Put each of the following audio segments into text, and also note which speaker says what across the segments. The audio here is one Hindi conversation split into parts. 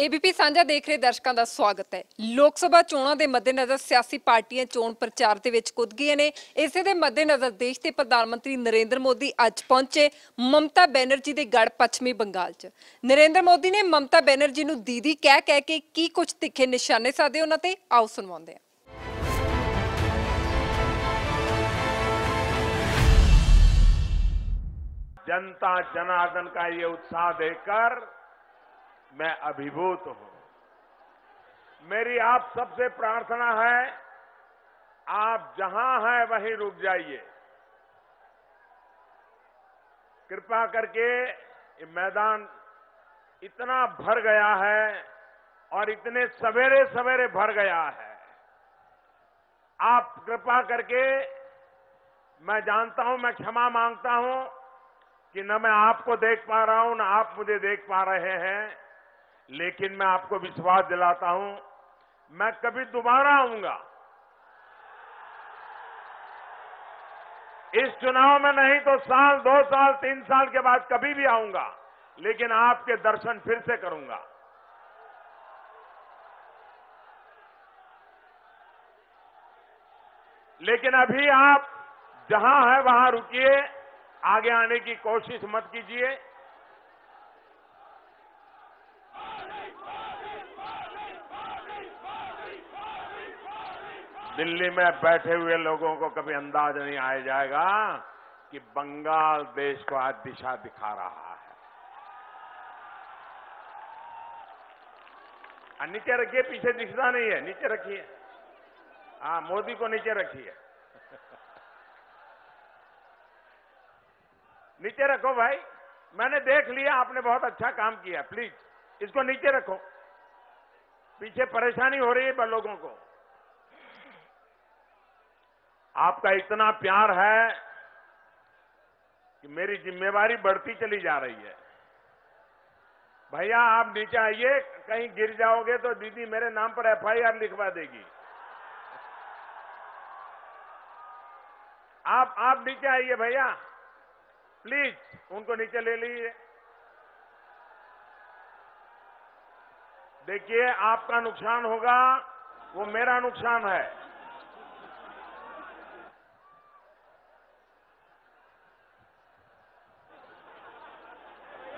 Speaker 1: एबीपी ਸਾਂਝਾ ਦੇਖ ਰਹੇ ਦਰਸ਼ਕਾਂ ਦਾ ਸਵਾਗਤ ਹੈ। ਲੋਕ ਸਭਾ ਚੋਣਾਂ ਦੇ ਮੱਦੇਨਜ਼ਰ ਸਿਆਸੀ ਪਾਰਟੀਆਂ ਚੋਣ ਪ੍ਰਚਾਰ ਦੇ ਵਿੱਚ ਕੁੱਦ ਗਈਆਂ ਨੇ। ਇਸੇ ਦੇ ਮੱਦੇਨਜ਼ਰ ਦੇਸ਼ ਦੇ ਪ੍ਰਧਾਨ ਮੰਤਰੀ ਨਰਿੰਦਰ ਮੋਦੀ ਅੱਜ ਪਹੁੰਚੇ ਮਮਤਾ ਬੈਨਰਜੀ ਦੇ ਗੜ ਪੱਛਮੀ ਬੰਗਾਲ 'ਚ। ਨਰਿੰਦਰ ਮੋਦੀ ਨੇ ਮਮਤਾ ਬੈਨਰਜੀ ਨੂੰ ਦੀਦੀ ਕਹਿ ਕੇ ਕੀ ਕੁਝ ਤਿੱਖੇ ਨਿਸ਼ਾਨੇ ਸਾਧੇ ਉਹਨਾਂ ਤੇ, ਆਓ ਸੁਣਵਾਉਂਦੇ ਹਾਂ।
Speaker 2: जनता जनार्दन का ये उत्साह देखकर मैं अभिभूत हूं। मेरी आप सबसे प्रार्थना है, आप जहां हैं वहीं रुक जाइए। कृपा करके ये मैदान इतना भर गया है और इतने सवेरे सवेरे भर गया है। आप कृपा करके, मैं जानता हूं, मैं क्षमा मांगता हूं कि न मैं आपको देख पा रहा हूं, न आप मुझे देख पा रहे हैं, लेकिन मैं आपको विश्वास दिलाता हूं, मैं कभी दोबारा आऊंगा। इस चुनाव में नहीं तो साल, 2 साल, 3 साल के बाद कभी भी आऊंगा, लेकिन आपके दर्शन फिर से करूंगा। लेकिन अभी आप जहां हैं वहां रुकिए, आगे आने की कोशिश मत कीजिए। दिल्ली में बैठे हुए लोगों को कभी अंदाज नहीं आ जाएगा कि बंगाल देश को आज दिशा दिखा रहा है। नीचे रखिए, पीछे दिखता नहीं है, नीचे रखिए। हाँ, मोदी को नीचे रखिए। नीचे रखो भाई, मैंने देख लिया, आपने बहुत अच्छा काम किया। प्लीज इसको नीचे रखो, पीछे परेशानी हो रही है लोगों को। आपका इतना प्यार है कि मेरी जिम्मेवारी बढ़ती चली जा रही है। भैया आप नीचे आइए, कहीं गिर जाओगे तो दीदी मेरे नाम पर एफआईआर लिखवा देगी। आप नीचे आइए भैया, प्लीज उनको नीचे ले लीजिए। देखिए, आपका नुकसान होगा, वो मेरा नुकसान है।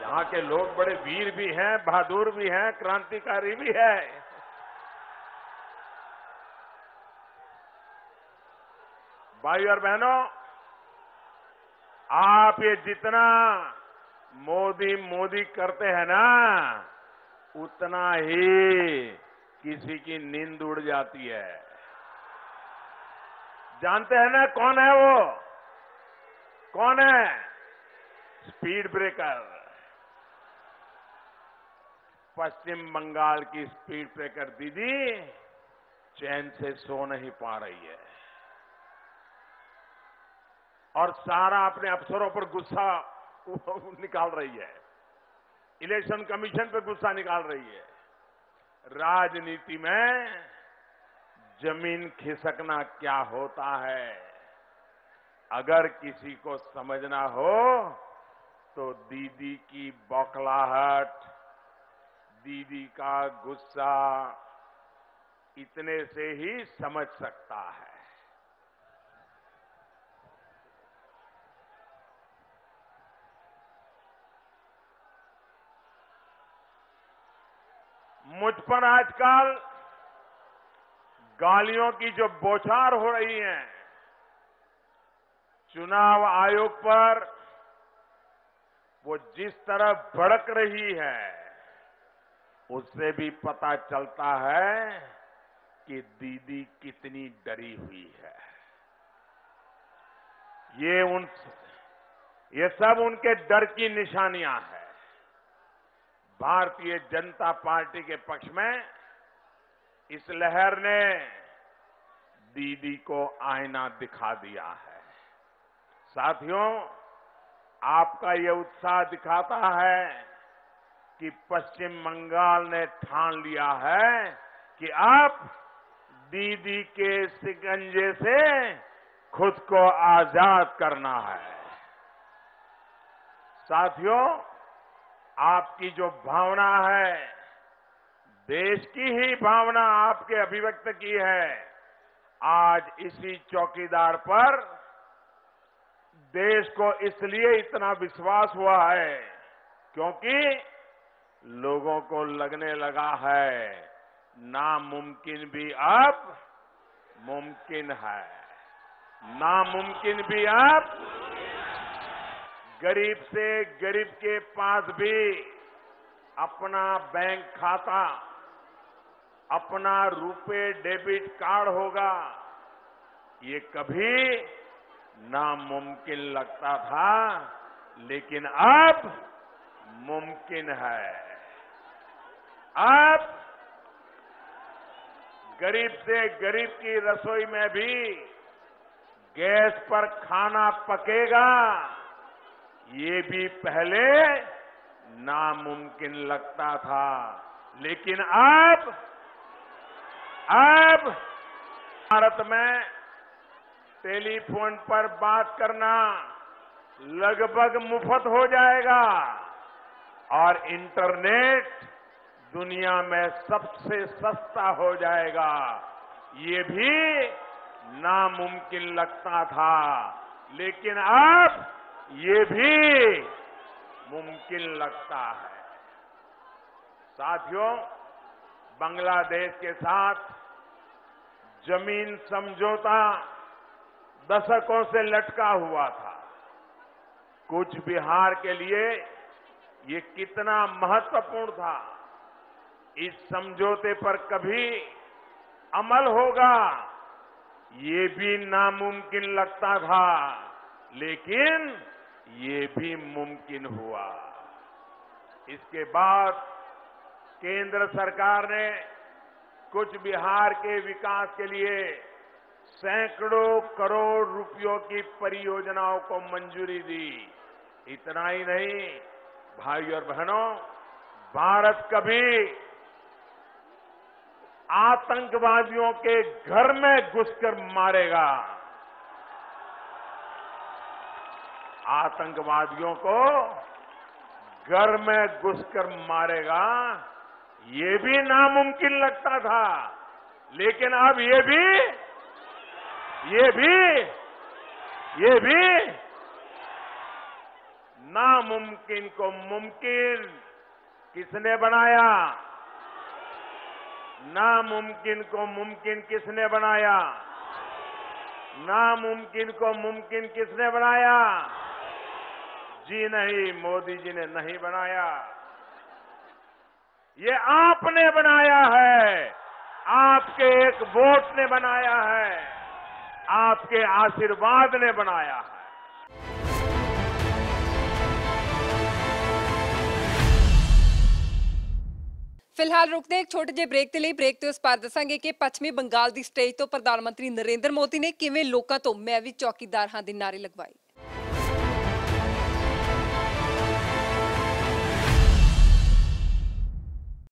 Speaker 2: यहाँ के लोग बड़े वीर भी हैं, बहादुर भी हैं, क्रांतिकारी भी है। भाई और बहनों, आप ये जितना मोदी मोदी करते हैं ना, उतना ही किसी की नींद उड़ जाती है। जानते हैं ना कौन है वो? कौन है? Speed breaker. पश्चिम बंगाल की स्पीड ब्रेकर दीदी चैन से सो नहीं पा रही है और सारा अपने अफसरों पर गुस्सा निकाल रही है, इलेक्शन कमीशन पर गुस्सा निकाल रही है। राजनीति में जमीन खिसकना क्या होता है, अगर किसी को समझना हो तो दीदी की बौखलाहट, दीदी का गुस्सा, इतने से ही समझ सकता है। मुझ पर आजकल गालियों की जो बौछार हो रही है, चुनाव आयोग पर वो जिस तरह भड़क रही है, उससे भी पता चलता है कि दीदी कितनी डरी हुई है। ये सब उनके डर की निशानियां हैं। भारतीय जनता पार्टी के पक्ष में इस लहर ने दीदी को आईना दिखा दिया है। साथियों, आपका ये उत्साह दिखाता है कि पश्चिम बंगाल ने ठान लिया है कि अब दीदी के शिकंजे से खुद को आजाद करना है। साथियों, आपकी जो भावना है देश की ही भावना आपके अभिव्यक्त की है। आज इसी चौकीदार पर देश को इसलिए इतना विश्वास हुआ है क्योंकि लोगों को लगने लगा है नामुमकिन भी अब मुमकिन है। नामुमकिन भी अब गरीब से गरीब के पास भी अपना बैंक खाता, अपना रुपे डेबिट कार्ड होगा। ये कभी नामुमकिन लगता था, लेकिन अब मुमकिन है। अब गरीब से गरीब की रसोई में भी गैस पर खाना पकेगा, ये भी पहले नामुमकिन लगता था, लेकिन अब भारत में टेलीफोन पर बात करना लगभग मुफ्त हो जाएगा और इंटरनेट दुनिया में सबसे सस्ता हो जाएगा। ये भी नामुमकिन लगता था, लेकिन अब ये भी मुमकिन लगता है। साथियों, बांग्लादेश के साथ जमीन समझौता दशकों से लटका हुआ था। कूच बिहार के लिए ये कितना महत्वपूर्ण था। इस समझौते पर कभी अमल होगा, ये भी नामुमकिन लगता था, लेकिन ये भी मुमकिन हुआ। इसके बाद केंद्र सरकार ने कूच बिहार के विकास के लिए सैकड़ों करोड़ रुपयों की परियोजनाओं को मंजूरी दी। इतना ही नहीं, भाई और बहनों, भारत कभी आतंकवादियों के घर में घुसकर मारेगा। आतंकवादियों को घर में घुसकर मारेगा, ये भी नामुमकिन लगता था, लेकिन अब ये भी नामुमकिन को मुमकिन किसने बनाया? नामुमकिन को मुमकिन किसने बनाया? नामुमकिन को मुमकिन किसने बनाया? जी नहीं, मोदी जी ने नहीं बनाया। ये आपने बनाया है, आपके एक वोट ने बनाया है, आपके आशीर्वाद ने बनाया है।
Speaker 1: फिलहाल रुकते एक छोटे ਜਿਹੇ ਬ੍ਰੇਕ ਦੇ ਲਈ। ਬ੍ਰੇਕ ਤੇ ਉਸ ਪਰ ਦੱਸਾਂਗੇ ਕਿ ਪੱਛਮੀ ਬੰਗਾਲ ਦੀ ਸਟੇਜ ਤੋਂ ਪ੍ਰਧਾਨ ਮੰਤਰੀ ਨਰਿੰਦਰ ਮੋਦੀ ਨੇ ਕਿਵੇਂ ਲੋਕਾਂ ਤੋਂ ਮੈਂ ਵੀ ਚੌਕੀਦਾਰ ਹਾਂ ਦੇ ਨਾਰੇ ਲਗਵਾਏ।